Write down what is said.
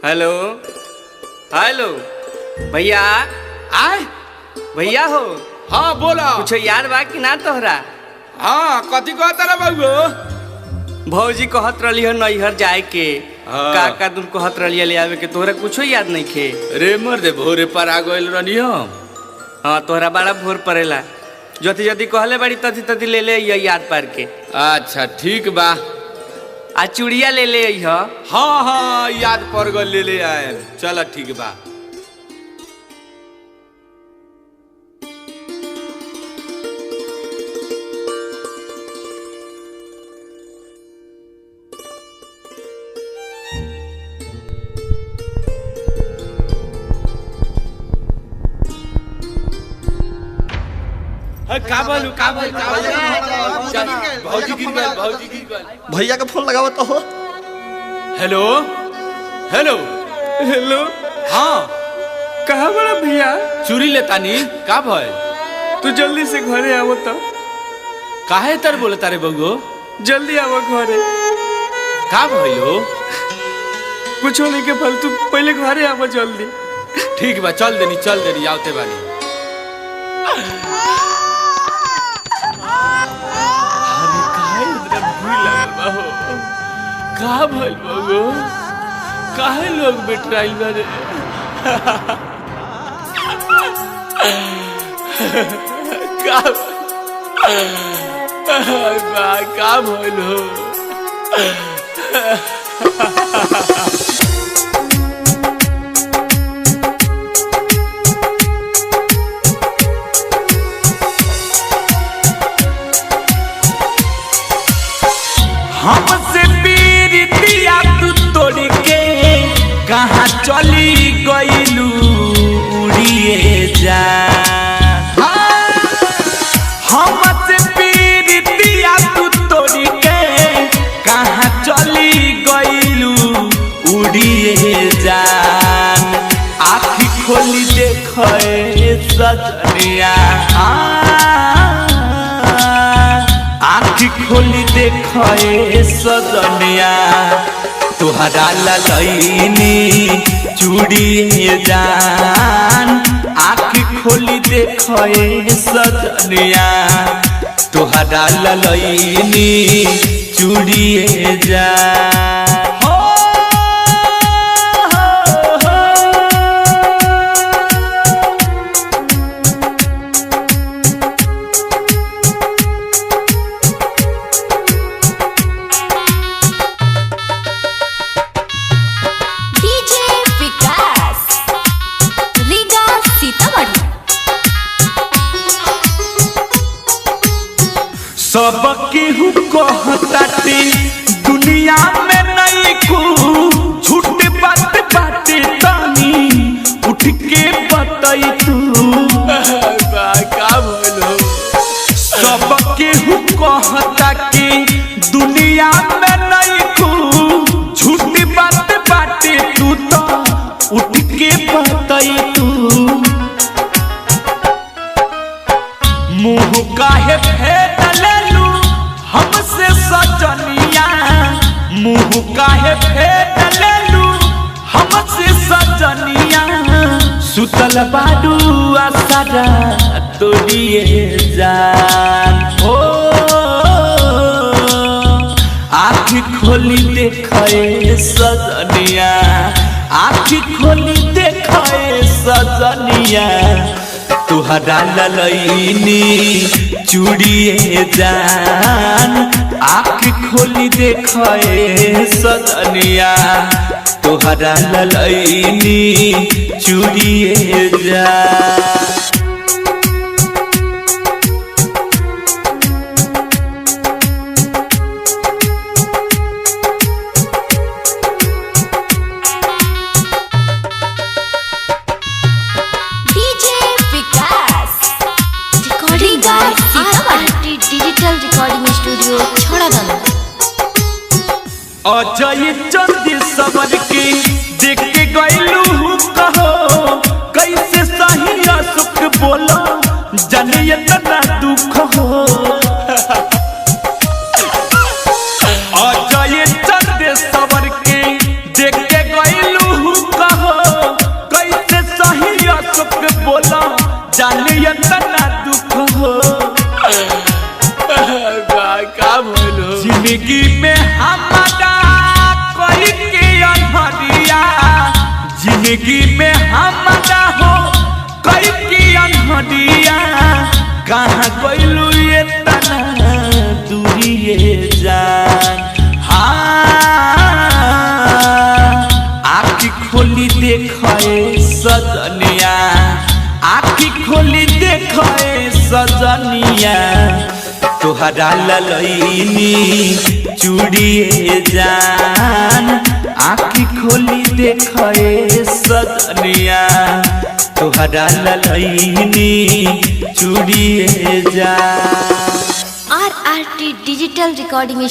Hello hello भैया आय भैया हो। हाँ बोला। कुछ याद बा कि ना तोहरा? हाँ कथी कहता रे बाबू? भौजी कहत रही है नैहर जाए के। हाँ। काका तुम कहत रही ले आवे के, तोहरा कुछ याद नहीं खे? रे मर दे भोरे पर आ गइल रहनी हम। हाँ तोहरा बड़ा भोर पड़ेला। जति जति कहले बड़ी तथी तथी ले ले ये याद पार के। अच्छा ठीक बा। आ चूड़िया ले ले अइह। हाँ हाँ याद पड़ गल ले आए। चल ठीक बा। का बोलू भौजी गिर गइल। भैया का फोन लगाओ तो हो। हेलो हेलो हेलो हाँ कहाँ बड़ा भैया? चूड़ी लेता नी का भय? तू जल्दी से घरे आवो तो। काहे तर बोले तारे बउगो? जल्दी आवो घरे। का भयो? कुछ नहीं के फालतू, पहले घरे आवो जल्दी। ठीक बा चल देनी आवते बानी। का भइल बउगो? काहे लोग बेटराइल बारे? का भइल हो? हमसे पीरितिया तू तोड़ के कहाँ चली गइलू उड़िए जा। हमसे पीरितिया तू तोड़ के कहाँ चली गइलू उड़िए जा। आँखी खोली देखे सजनिया, आँखी खोली देखे सजनिया, तुहरा ललैनी चूड़ी जान। आँखी खोली देखे सजनिया, तुहरा ललैनी चूड़ी जान। सब केहू कहताटी दुनिया में नहीं को झूठ बात बाटे तानी उठ के बताई तू। का बोलो? सब केहू कहता कि दुनिया में नहीं को झूठ बात बाटे तू तो उठ के बताई तू। मुँह काहे फेर लेलू हमसे सजनिया, मुँह काहे फेर लेलू हमसे सजनिया। सुतल बाडू आसारा तोड़िए जान हो। आँखी खोली देखे सजनिया, आँखी खोली देखे सजनिया, तुहरा ललैनी चूड़िए जान। आँख खोली देखे सजनिया, तुहरा ललैनी चूड़िए जान। डिजिटल रिकॉर्डिंग स्टूडियो छोड़ा दाना। अजय चंदी सबर के देख के गइलू कहो कैसे सही सुख बोलो जाने इतना दुख हो। अजय चंदी सबर के देख के गइलू जाने इतना दुख हो का भइलो जिंदगी में हमारा कोई के अनहरिया जिंदगी में हमारा हो कोई के अनहरिया कहाँ गइलू ये तना दूरी ये जान आँखी खोली देखे सजनिया आँखी खोली देखे सजनिया तोहरा ललैनी चूड़िए जान आँखी खोली देखे सजनिया तोहरा ललैनी चूड़िए जान RRT डिजिटल रिकॉर्डिंग